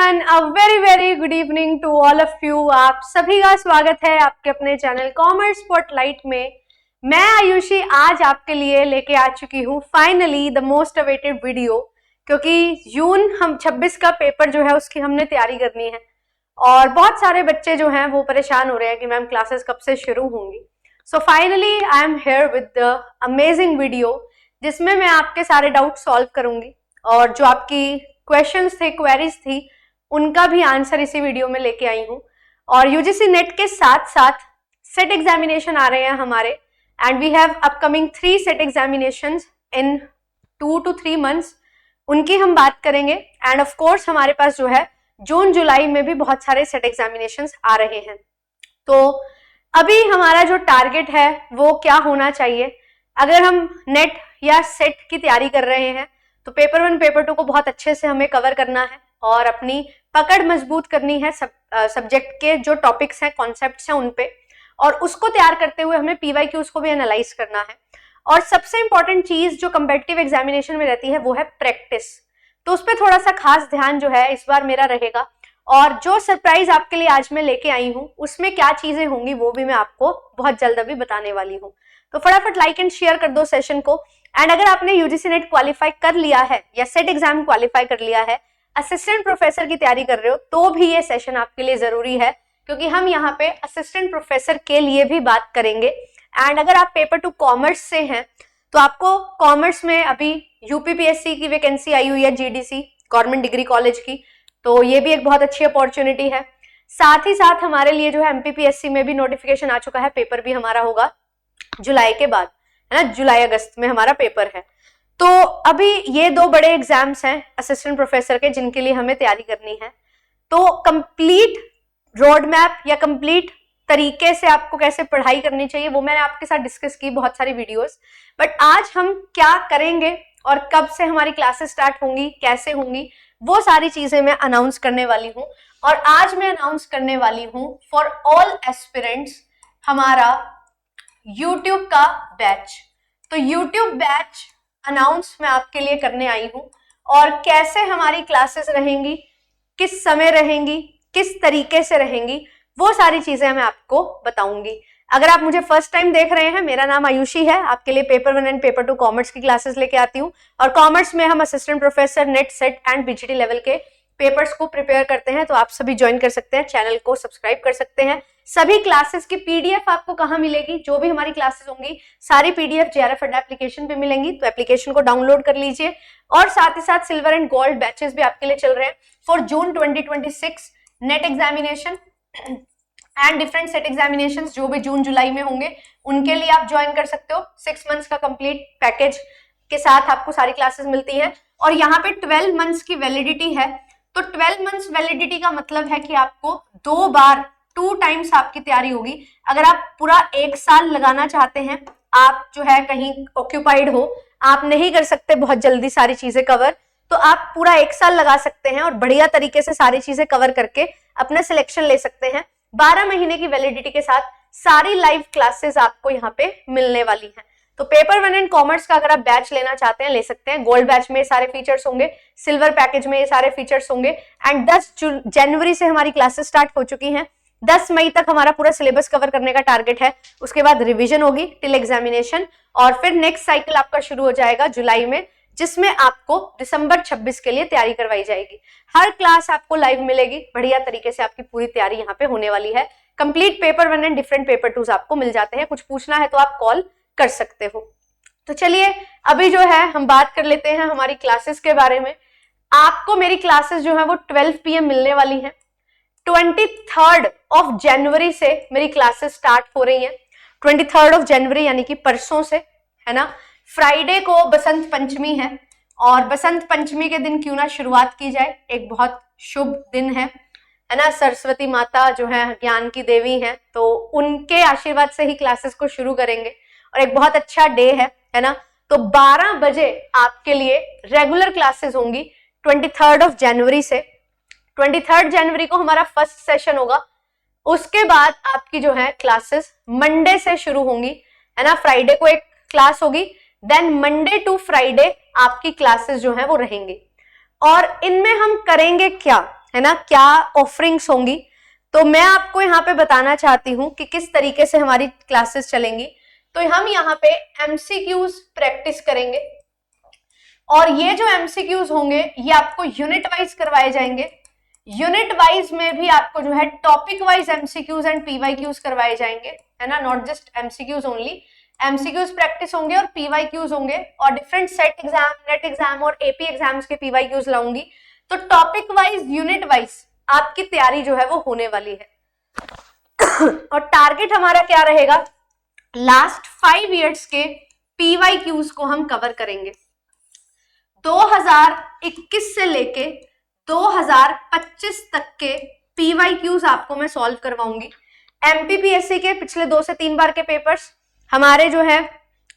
Everyone, a very very good evening to all of you. आप सभी का स्वागत है आपके अपने चैनल कॉमर्स स्पॉटलाइट में। मैं आयुषी आज आपके लिए लेके आ चुकी हूँ finally the most awaited video, क्योंकि जून हम 26 का पेपर जो है उसकी हमने तैयारी करनी है और बहुत सारे बच्चे जो हैं वो परेशान हो रहे हैं कि मैम क्लासेस कब से शुरू होंगी। So finally I am here with the amazing video जिसमें मैं आपके सारे डाउट सॉल्व करूंगी और जो आपकी क्वेश्चंस थे, क्वेरीज थी, उनका भी आंसर इसी वीडियो में लेके आई हूँ। और यूजीसी नेट के साथ साथ सेट एग्जामिनेशन आ रहे हैं हमारे, and we have upcoming 3 set examinations in 2 to 3 months। उनकी हम बात करेंगे एंड ऑफ कोर्स हमारे पास जो है जून जुलाई में भी बहुत सारे सेट एग्जामिनेशंस आ रहे हैं। तो अभी हमारा जो टारगेट है वो क्या होना चाहिए, अगर हम नेट या सेट की तैयारी कर रहे हैं तो पेपर 1 पेपर 2 को बहुत अच्छे से हमें कवर करना है और अपनी पकड़ मजबूत करनी है सब्जेक्ट के जो टॉपिक्स हैं, कॉन्सेप्ट्स हैं उन पे, और उसको तैयार करते हुए हमें पीवाईक्यूज को भी एनालाइज करना है। और सबसे इंपॉर्टेंट चीज जो कंपेटिटिव एग्जामिनेशन में रहती है वो है प्रैक्टिस, तो उस पर थोड़ा सा खास ध्यान जो है इस बार मेरा रहेगा। और जो सरप्राइज आपके लिए आज मैं लेके आई हूँ उसमें क्या चीजें होंगी वो भी मैं आपको बहुत जल्द अभी बताने वाली हूँ। तो फटाफट लाइक एंड शेयर कर दो सेशन को। एंड अगर आपने यूजीसी नेट क्वालिफाई कर लिया है या सेट एग्जाम क्वालिफाई कर लिया है, असिस्टेंट प्रोफेसर की तैयारी कर रहे हो, तो भी ये सेशन आपके लिए जरूरी है, क्योंकि हम यहाँ पे असिस्टेंट प्रोफेसर के लिए भी बात करेंगे। एंड अगर आप पेपर 2 कॉमर्स से हैं तो आपको कॉमर्स में अभी यूपीपीएससी की वैकेंसी आई हुई है, जीडीसी गवर्नमेंट डिग्री कॉलेज की, तो ये भी एक बहुत अच्छी अपॉर्चुनिटी है। साथ ही साथ हमारे लिए जो है एमपीपीएससी में भी नोटिफिकेशन आ चुका है, पेपर भी हमारा होगा जुलाई के बाद, है ना, जुलाई अगस्त में हमारा पेपर है। तो अभी ये 2 बड़े एग्जाम्स हैं असिस्टेंट प्रोफेसर के जिनके लिए हमें तैयारी करनी है। तो कंप्लीट रोड मैप या कंप्लीट तरीके से आपको कैसे पढ़ाई करनी चाहिए वो मैंने आपके साथ डिस्कस की बहुत सारी वीडियोस, बट आज हम क्या करेंगे और कब से हमारी क्लासेस स्टार्ट होंगी, कैसे होंगी, वो सारी चीजें मैं अनाउंस करने वाली हूँ। और आज मैं अनाउंस करने वाली हूँ फॉर ऑल एस्पिरेंट्स हमारा YouTube का बैच। तो YouTube बैच अनाउंस मैं आपके लिए करने आई हूँ, और कैसे हमारी क्लासेस रहेंगी, किस समय रहेंगी, किस तरीके से रहेंगी, वो सारी चीजें मैं आपको बताऊंगी। अगर आप मुझे फर्स्ट टाइम देख रहे हैं, मेरा नाम आयुषी है, आपके लिए पेपर 1 एंड पेपर 2 कॉमर्स की क्लासेस लेके आती हूँ। और कॉमर्स में हम assistant professor, net, set and BGT level के पेपर्स को प्रिपेयर करते हैं, तो आप सभी ज्वाइन कर सकते हैं, चैनल को सब्सक्राइब कर सकते हैं। सभी क्लासेस की पीडीएफ आपको कहाँ मिलेगी, जो भी हमारी क्लासेस होंगी सारी पीडीएफ जेआरएफ अड्डा एप्लीकेशन पे मिलेंगी, तो एप्लीकेशन को डाउनलोड कर लीजिए। और साथ ही साथ सिल्वर एंड गोल्ड बैचेस भी आपके लिए चल रहे हैं for June 2026 net examination and different set examination जो भी जून जुलाई में होंगे उनके लिए आप ज्वाइन कर सकते हो। 6 months का कंप्लीट पैकेज के साथ आपको सारी क्लासेस मिलती है, और यहाँ पे 12 months की वैलिडिटी है। तो 12 months वैलिडिटी का मतलब है कि आपको 2 times आपकी तैयारी होगी। अगर आप पूरा 1 साल लगाना चाहते हैं, आप जो है कहीं ऑक्यूपाइड हो, आप नहीं कर सकते बहुत जल्दी सारी चीजें कवर, तो आप पूरा 1 साल लगा सकते हैं और बढ़िया तरीके से सारी चीजें कवर करके अपना सिलेक्शन ले सकते हैं। 12 महीने की वैलिडिटी के साथ सारी लाइव क्लासेस आपको यहाँ पे मिलने वाली हैं। तो पेपर 1 एंड कॉमर्स का अगर आप बैच लेना चाहते हैं ले सकते हैं। गोल्ड बैच में ये सारे फीचर्स होंगे, सिल्वर पैकेज में ये सारे फीचर्स होंगे। एंड 10 जनवरी से हमारी क्लासेस स्टार्ट हो चुकी हैं। 10 मई तक हमारा पूरा सिलेबस कवर करने का टारगेट है। उसके बाद रिवीजन होगी टिल एग्जामिनेशन, और फिर नेक्स्ट साइकिल आपका शुरू हो जाएगा जुलाई में, जिसमें आपको दिसंबर 26 के लिए तैयारी करवाई जाएगी। हर क्लास आपको लाइव मिलेगी, बढ़िया तरीके से आपकी पूरी तैयारी यहाँ पे होने वाली है। Complete paper 1 and different paper 2 आपको मिल जाते हैं। कुछ पूछना है तो आप कॉल कर सकते हो। तो चलिए अभी जो है हम बात कर लेते हैं हमारी क्लासेस के बारे में। आपको मेरी क्लासेस जो है वो 12 PM मिलने वाली है। 23 जनवरी से मेरी क्लासेस स्टार्ट हो रही हैं। 23 जनवरी यानी कि परसों से, है ना। फ्राइडे को बसंत पंचमी है, और बसंत पंचमी के दिन क्यों ना शुरुआत की जाए, एक बहुत शुभ दिन है ना। सरस्वती माता जो है ज्ञान की देवी है, तो उनके आशीर्वाद से ही क्लासेस को शुरू करेंगे, और एक बहुत अच्छा डे है ना। तो 12 बजे आपके लिए रेगुलर क्लासेस होंगी 23 जनवरी से। 23 जनवरी को हमारा फर्स्ट सेशन होगा। उसके बाद आपकी जो है क्लासेस मंडे से शुरू होंगी, है ना। फ्राइडे को एक क्लास होगी, देन मंडे टू फ्राइडे आपकी क्लासेस जो है वो रहेंगी। और इनमें हम करेंगे क्या, है ना, क्या ऑफरिंग्स होंगी। तो मैं आपको यहाँ पे बताना चाहती हूँ कि किस तरीके से हमारी क्लासेस चलेंगी। तो हम यहाँ पे एमसीक्यूज प्रैक्टिस करेंगे और ये जो एमसीक्यूज होंगे ये आपको यूनिट वाइज करवाए जाएंगे। यूनिट वाइज में भी आपको जो है topic wise MCQs and PYQs करवाए जाएंगे, है ना, not just MCQs only. MCQs practice होंगे और पीवाईक्यूज होंगे और different set exam, net exam और एपी एग्जाम्स के पीवाईक्यूज लाऊंगी। तो टॉपिक वाइज, यूनिट वाइज आपकी तैयारी जो है वो होने वाली है। और टारगेट हमारा क्या रहेगा, लास्ट 5 इयर्स के पीवाईक्यूज को हम कवर करेंगे। 2021 से लेके 2025 तक के पीवाईक्यूज आपको मैं सॉल्व करवाऊंगी। एमपीपीएससी के पिछले 2 से 3 बार के पेपर्स, हमारे जो है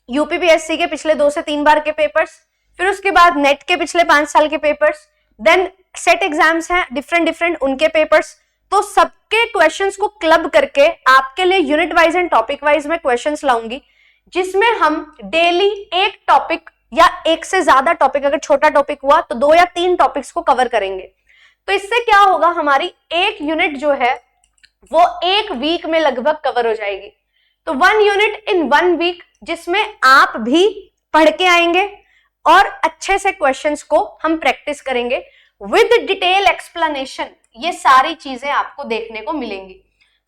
यूपीपीएससी के पिछले 2 से 3 बार के पेपर्स, फिर उसके बाद नेट के पिछले 5 साल के पेपर्स, देन सेट एग्जाम्स हैं डिफरेंट उनके पेपर्स। तो सबके क्वेश्चंस को क्लब करके आपके लिए unit wise and topic wise में क्वेश्चंस लाऊंगी, जिसमें हम डेली एक टॉपिक या एक से ज्यादा टॉपिक, अगर छोटा टॉपिक हुआ तो 2 या 3 टॉपिक्स को कवर करेंगे। तो इससे क्या होगा, हमारी एक यूनिट जो है वो एक वीक में लगभग कवर हो जाएगी। तो 1 यूनिट इन 1 वीक, जिसमें आप भी पढ़ के आएंगे और अच्छे से क्वेश्चंस को हम प्रैक्टिस करेंगे विद डिटेल एक्सप्लेनेशन। ये सारी चीजें आपको देखने को मिलेंगी।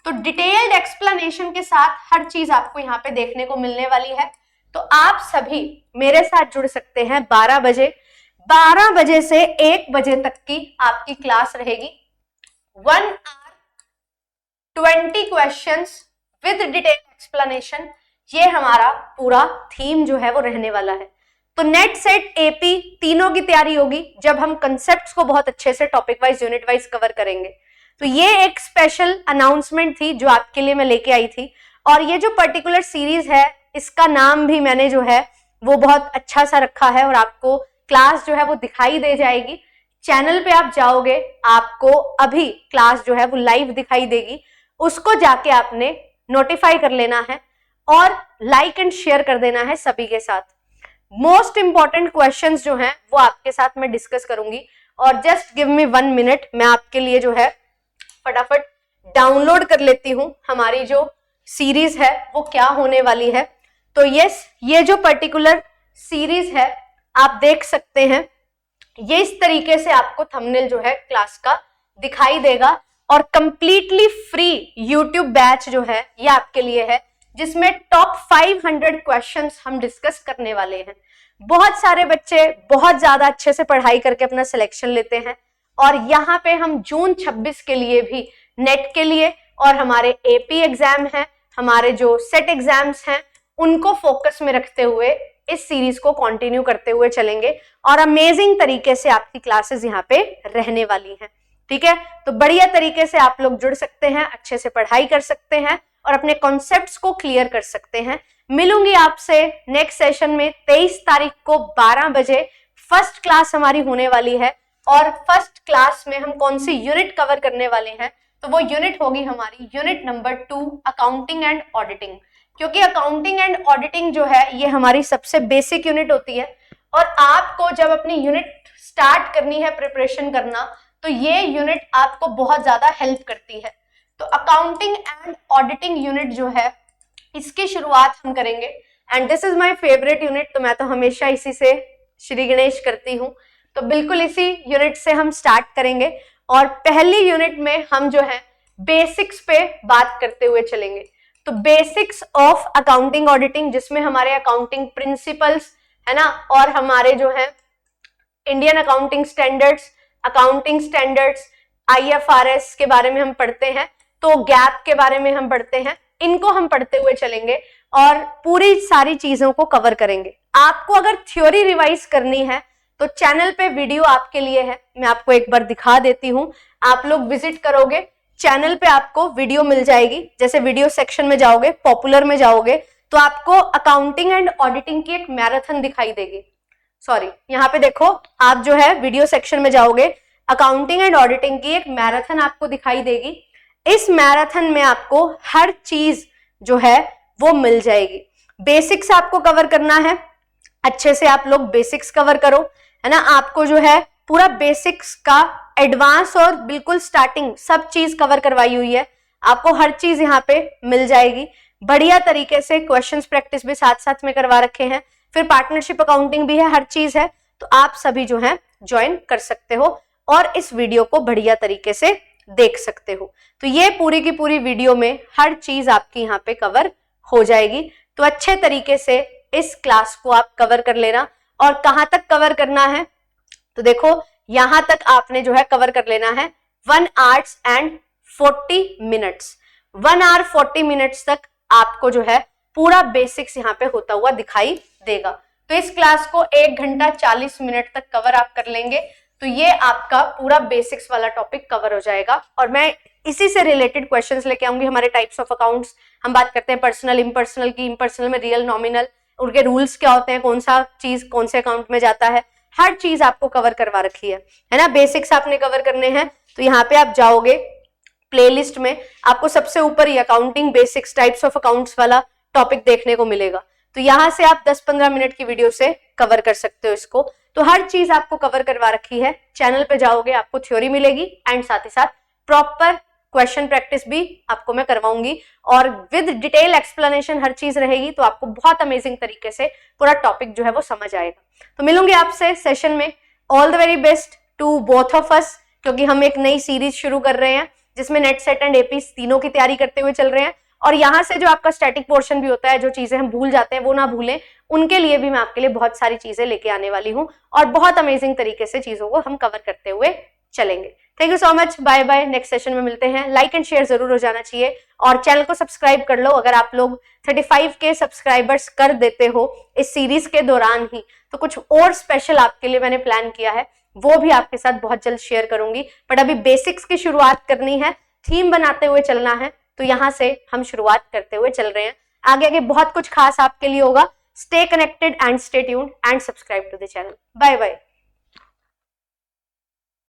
तो डिटेल्ड एक्सप्लेनेशन के साथ हर चीज आपको यहाँ पे देखने को मिलने वाली है। तो आप सभी मेरे साथ जुड़ सकते हैं 12 बजे। 12 बजे से 1 बजे तक की आपकी क्लास रहेगी। 1 hour 20 questions with detail explanation, ये हमारा पूरा थीम जो है वो रहने वाला है। तो नेट, सेट, एपी तीनों की तैयारी होगी जब हम कंसेप्ट्स को बहुत अच्छे से topic wise, unit wise cover करेंगे। तो ये एक स्पेशल अनाउंसमेंट थी जो आपके लिए मैं लेके आई थी। और ये जो पर्टिकुलर सीरीज है, इसका नाम भी मैंने जो है वो बहुत अच्छा सा रखा है और आपको क्लास जो है वो दिखाई दे जाएगी। चैनल पे आप जाओगे, आपको अभी क्लास जो है वो लाइव दिखाई देगी, उसको जाके आपने नोटिफाई कर लेना है और लाइक एंड शेयर कर देना है सभी के साथ। मोस्ट इंपॉर्टेंट क्वेश्चंस जो हैं वो आपके साथ मैं डिस्कस करूंगी। और जस्ट गिव मी 1 मिनट, मैं आपके लिए जो है फटाफट डाउनलोड कर लेती हूं हमारी जो सीरीज है वो क्या होने वाली है। तो यस, ये जो पर्टिकुलर सीरीज है आप देख सकते हैं, ये इस तरीके से आपको थंबनेल जो है क्लास का दिखाई देगा। और कंप्लीटली फ्री यूट्यूब बैच जो है ये आपके लिए है, जिसमें टॉप 500 क्वेश्चंस हम डिस्कस करने वाले हैं। बहुत सारे बच्चे बहुत ज्यादा अच्छे से पढ़ाई करके अपना सिलेक्शन लेते हैं और यहाँ पे हम जून 26 के लिए भी नेट के लिए और हमारे एपी एग्जाम हैं, हमारे जो सेट एग्जाम्स हैं, उनको फोकस में रखते हुए इस सीरीज को कंटिन्यू करते हुए चलेंगे और अमेजिंग तरीके से आपकी क्लासेस यहाँ पे रहने वाली हैं। ठीक है, तो बढ़िया तरीके से आप लोग जुड़ सकते हैं, अच्छे से पढ़ाई कर सकते हैं और अपने कॉन्सेप्ट्स को क्लियर कर सकते हैं। मिलूंगी आपसे नेक्स्ट सेशन में 23 तारीख को 12 बजे। फर्स्ट क्लास हमारी होने वाली है और फर्स्ट क्लास में हम कौन सी यूनिट कवर करने वाले हैं, तो वो यूनिट होगी हमारी unit number 2, accounting and auditing. क्योंकि अकाउंटिंग एंड ऑडिटिंग जो है ये हमारी सबसे बेसिक यूनिट होती है और आपको जब अपनी यूनिट स्टार्ट करनी है, प्रिपरेशन करना, तो ये यूनिट आपको बहुत ज्यादा हेल्प करती है। तो अकाउंटिंग एंड ऑडिटिंग यूनिट जो है इसकी शुरुआत हम करेंगे and this is my favourite unit. तो मैं तो हमेशा इसी से श्री गणेश करती हूँ, तो बिल्कुल इसी यूनिट से हम स्टार्ट करेंगे और पहली यूनिट में हम जो है बेसिक्स पे बात करते हुए चलेंगे। तो बेसिक्स ऑफ अकाउंटिंग ऑडिटिंग, जिसमें हमारे अकाउंटिंग प्रिंसिपल्स है ना, और हमारे जो है Indian accounting standards, accounting standards, IFRS के बारे में हम पढ़ते हैं, तो गैप के बारे में हम पढ़ते हैं, इनको हम पढ़ते हुए चलेंगे और पूरी सारी चीजों को कवर करेंगे। आपको अगर थ्योरी रिवाइज करनी है तो चैनल पे वीडियो आपके लिए है, मैं आपको एक बार दिखा देती हूँ। आप लोग विजिट करोगे, चैनल पे आपको वीडियो मिल जाएगी। जैसे वीडियो सेक्शन में जाओगे, पॉपुलर में जाओगे, तो आपको अकाउंटिंग एंड ऑडिटिंग की एक मैराथन दिखाई देगी। सॉरी, यहाँ पे देखो, आप जो है वीडियो सेक्शन में जाओगे, अकाउंटिंग एंड ऑडिटिंग की एक मैराथन आपको दिखाई देगी। इस मैराथन में आपको हर चीज जो है वो मिल जाएगी। बेसिक्स आपको कवर करना है, अच्छे से आप लोग बेसिक्स कवर करो, है ना। आपको जो है पूरा बेसिक्स का एडवांस और बिल्कुल स्टार्टिंग सब चीज कवर करवाई हुई है। आपको हर चीज यहाँ पे मिल जाएगी। बढ़िया तरीके से क्वेश्चंस प्रैक्टिस भी साथ साथ में करवा रखे हैं, फिर पार्टनरशिप अकाउंटिंग भी है, हर चीज है। तो आप सभी जो है ज्वाइन कर सकते हो और इस वीडियो को बढ़िया तरीके से देख सकते हो। तो ये पूरी की पूरी वीडियो में हर चीज आपकी यहाँ पे कवर हो जाएगी। तो अच्छे तरीके से इस क्लास को आप कवर कर लेना। और कहां तक कवर करना है, तो देखो यहां तक आपने जो है कवर कर लेना है 1 hours and 40 minutes। 1 hour 40 minutes तक आपको जो है पूरा बेसिक्स यहाँ पे होता हुआ दिखाई देगा। तो इस क्लास को 1 घंटा 40 मिनट तक कवर आप कर लेंगे तो ये आपका पूरा बेसिक्स वाला टॉपिक कवर हो जाएगा। और मैं इसी से रिलेटेड क्वेश्चंस लेके आऊंगी। हमारे टाइप्स ऑफ अकाउंट्स, हम बात करते हैं पर्सनल इम्पर्सनल की, इम्पर्सनल में रियल नॉमिनल, उनके रूल्स क्या होते हैं, कौन सा चीज कौन से अकाउंट में जाता है, हर चीज आपको कवर करवा रखी है ना। बेसिक्स आपने कवर करने हैं तो यहाँ पे आप जाओगे प्लेलिस्ट में, आपको सबसे ऊपर ही accounting basics types of accounts वाला टॉपिक देखने को मिलेगा। तो यहाँ से आप 10-15 मिनट की वीडियो से कवर कर सकते हो इसको। तो हर चीज आपको कवर करवा रखी है। चैनल पे जाओगे आपको थ्योरी मिलेगी एंड साथ ही साथ प्रॉपर क्वेश्चन प्रैक्टिस भी आपको मैं करवाऊंगी और विद डिटेल एक्सप्लेनेशन हर चीज रहेगी। तो आपको बहुत अमेजिंग तरीके से पूरा टॉपिक जो है वो समझ आएगा। तो मिलूंगी आपसे सेशन में। All the very best to both of us, क्योंकि हम एक नई सीरीज शुरू कर रहे हैं जिसमें नेट सेट एंड एपी तीनों की तैयारी करते हुए चल रहे हैं। और यहाँ से जो आपका स्टैटिक पोर्शन भी होता है, जो चीजें हम भूल जाते हैं वो ना भूलें, उनके लिए भी मैं आपके लिए बहुत सारी चीजें लेके आने वाली हूँ और बहुत अमेजिंग तरीके से चीजों को हम कवर करते हुए चलेंगे। Thank you so much, bye bye, next session में मिलते हैं। लाइक एंड शेयर जरूर हो जाना चाहिए और चैनल को सब्सक्राइब कर लो। अगर आप लोग 35 के सब्सक्राइबर्स कर देते हो इस सीरीज के दौरान ही तो कुछ और स्पेशल आपके लिए मैंने प्लान किया है, वो भी आपके साथ बहुत जल्द शेयर करूंगी। बट अभी बेसिक्स की शुरुआत करनी है, थीम बनाते हुए चलना है। तो यहाँ से हम शुरुआत करते हुए चल रहे हैं। आगे आगे बहुत कुछ खास आपके लिए होगा। Stay connected and stay tuned and subscribe to the channel. Bye bye.